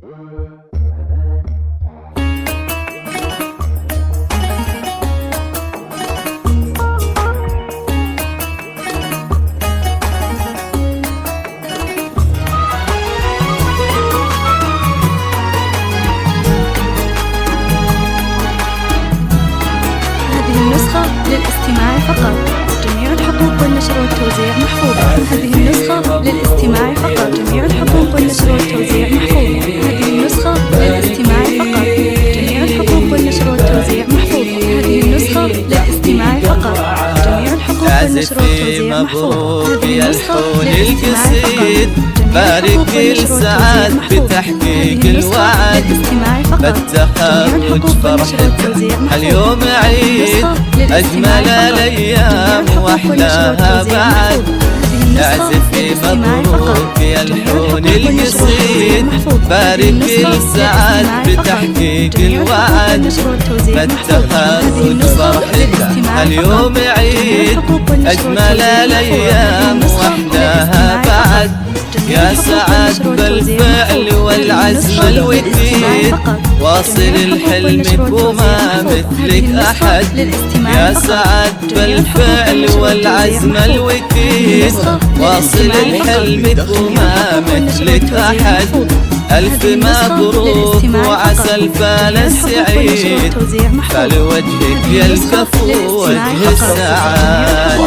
للاستماع فقط. جميع الحقوق والنشر والتوزيع محفوظة. هذه النسخة للاستماع فقط. جميع الحقوق والنشر والتوزيع محفوظة. هذه النسخة للاستماع فقط. جميع الحقوق والنشر والتوزيع محفوظة. هذه النسخة للاستماع فقط. جميع الحقوق والنشر والتوزيع محفوظة. هذه النسخة للاستماع فقط. بارك السعاد بتحقيق الوعد بالتخرج فرحتنا اليوم عيد أجمل الأيام وأحلاها بعد. اعزفي مبروك يا الحون القصيد بارك السعاد بتحقيق الوعد بالتخرج فرحتنا اليوم عيد أجمل الأيام وأحلاها بعد. يا سعد بالفعل والعزم الوديد واصل الحلم وما مثلك أحد. يا سعد بالفعل والعزم الوديد واصل الحلم وما مثلك أحد. ألف مبروك وعسى الفال السعيد فلوجهك يلتف وجه السعاد.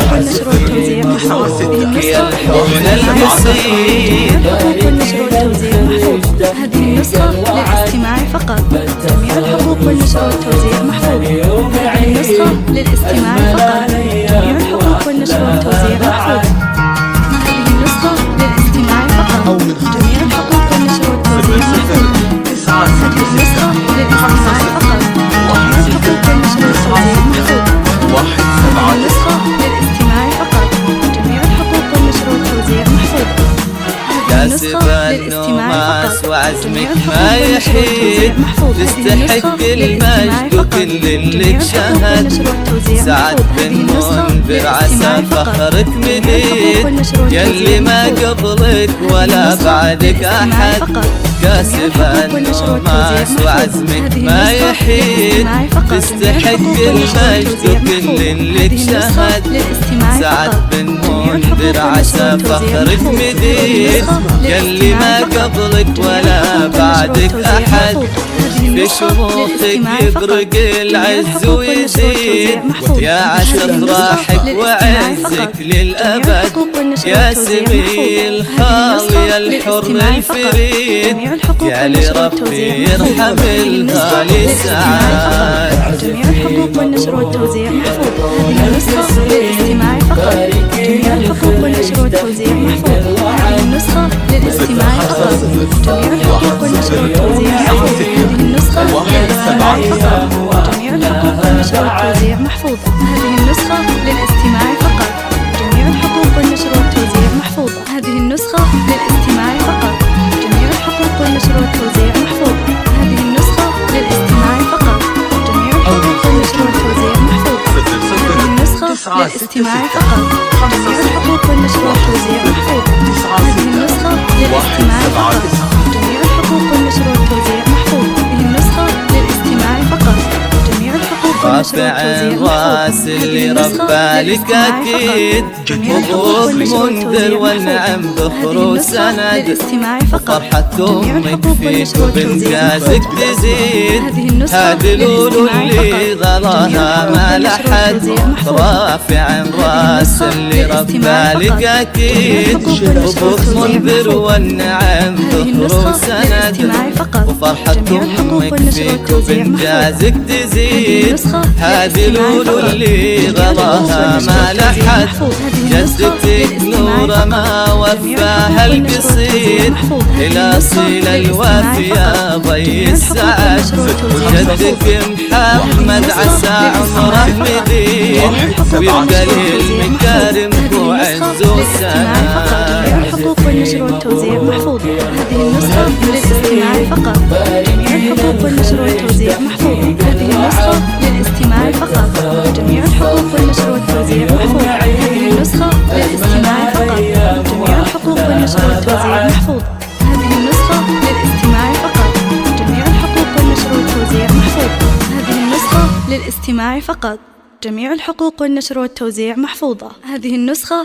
يا الحون القصيد هذه النسخة للاستماع فقط. جميع الحقوق والنشر والتوزيع محفوظة. هذه النسخة للاستماع فقط. جميع الحقوق والنشر والتوزيع محفوظة. هذه النسخة للاستماع فقط. جميع الحقوق والنشر والتوزيع محفوظة. هذه النسخة للاستماع فقط. جميع الحقوق والنشر والتوزيع محفوظة. هذه النسخة للاستماع فقط. جميع الحقوق والنشر والتوزيع محفوظة. كاسبة النوماس وعزمك ما يحيد تستحق المجد وكل اللي شهد. سعد بن منذر عسى فخرك مديد يلي ما قبلك ولا بعدك أحد. كاسبة النوماس وعزمك ما يحيد تستحق المجد وكل اللي شهد. سعد بن منذر عسى فخرك مديد يلي ما قبلك ولا بعدك أحد. في شموخك يبرق العز ويزيد يا عسى افراحك وعزك للأبد. يا سمي الخال يا الحر الفريد يا لربي يرحم الغالي سعاد. جميع الحقوق والنشر والتوزيع محفوظة. هذه النسخة للاستماع فقط. جميع الحقوق والنشر والتوزيع محفوظة. هذه النسخة للاستماع فقط. جميع الحقوق والنشر والتوزيع محفوظة. هذه النسخة للاستماع فقط. جميع الحقوق والنشر والتوزيع محفوظة. هذه النسخة للاستماع فقط. جميع الحقوق والنشر والتوزيع محفوظة. هذه النسخة للاستماع فقط. جميع الحقوق والنشر والتوزيع محفوظة. هذه النسخة للاستماع فقط. جميع الحقوق والنشر والتوزيع محفوظة. هذه النسخة للاستماع فقط. جميع الحقوق والنشر والتوزيع محفوظة. هذه النسخة للاستماع فقط. جميع الحقوق والنشر والتوزيع محفوظة. هذه النسخة للاستماع فقط. جميع الحقوق والنشر والتوزيع محفوظة. راس اللي ربى لك أكيد وابوك منذر والنعم ظفر وسند. فرحة أمك فيك وبإنجازك تزيد. هذه الأولو اللي غلاها ما لحد. رافعا راس اللي ربى لك أكيد وابوك منذر والنعم ظفر وسند. وفرحة أمك فيك وبإنجازك تزيد. هذه الأولو اللي غلاها ما لحد. جدتك نور ما وفاها القصيد إلى صلة الوافية ضي السعد. جدك محمد عسى عمره مديد ويبقى للمكارم وعز وسناد. الحقوق والنشر والتوزيع محفوظة. هذه النسخة للاستماع فقط. جميع الحقوق والنشر والتوزيع محفوظة. هذه النسخة للاستماع فقط. جميع الحقوق والنشر والتوزيع محفوظة. هذه النسخة للاستماع فقط. جميع الحقوق والنشر والتوزيع محفوظة. هذه النسخة للاستماع فقط. للاستماع فقط. جميع الحقوق والنشر والتوزيع محفوظة. هذه النسخة